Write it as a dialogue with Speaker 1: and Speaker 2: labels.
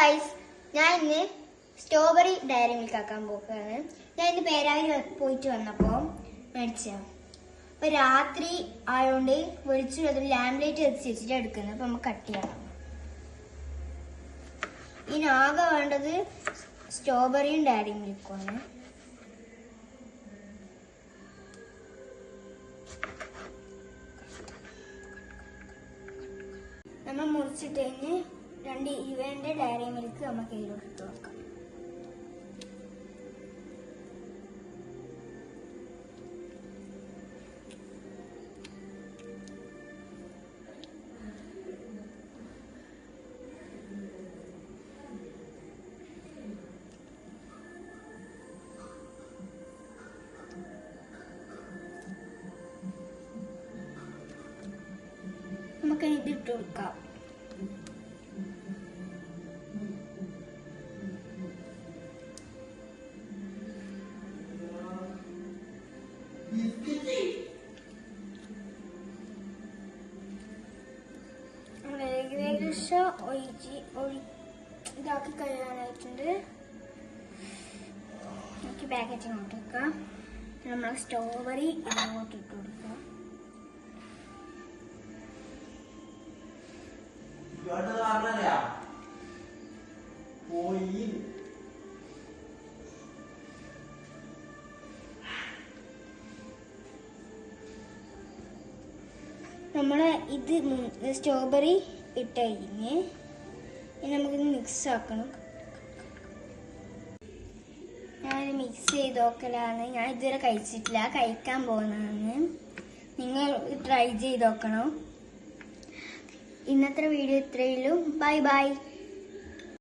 Speaker 1: Guys, ഞാൻ ഇന്ന് strawberry diary milk ആക്കാൻ പോക്കാണ്. ഞാൻ ഇന്ന് പേരായി പോയിട്ട് വന്നപ്പോൾ മേടിച്ചതാണ്. അപ്പൊ രാത്രി ആയതുകൊണ്ട് വെളിച്ചം ലാമ്പ് ലൈറ്റ് എത്തിച്ച് വെച്ചിട്ട് എടുക്കുന്നത്. അപ്പൊ നമുക്ക് കട്ട് ചെയ്യാം. ഇതിനാകെ വേണ്ടത് സ്ട്രോബെറിയും ഡയറി മിൽക്കുമാണ്. നമ്മൾ മുറിച്ചിട്ട് കഴിഞ്ഞ് 2 ഇവന്റെ ഡയറി മിൽക്ക് നമുക്ക് ഇതിലോട്ട് ഇട്ട് വെക്കാം. നമുക്ക് ഇതിട്ട് കൊടുക്കാം. ഏകദേശം ഇതാക്കി കഴിയാനായിട്ടുണ്ട്. നമുക്ക് പാക്കറ്റിങ് ഇട്ട് വെക്കാം. നമ്മൾ സ്ട്രോബെറി ഇങ്ങോട്ട് ഇട്ട് കൊടുക്കാം. നമ്മള് ഇത് സ്ട്രോബെറി ഇട്ട് കഴിഞ്ഞ് നമുക്കിത് മിക്സ് ആക്കണം. ഞാനിത് മിക്സ് ചെയ്ത് നോക്കലാണ്. ഞാൻ ഇതുവരെ കഴിച്ചിട്ടില്ല, കഴിക്കാൻ പോകുന്നതാണ്. നിങ്ങൾ ട്രൈ ചെയ്ത് നോക്കണം. ഇന്നത്തെ വീഡിയോ ഇത്രയുള്ളൂ. Bye by.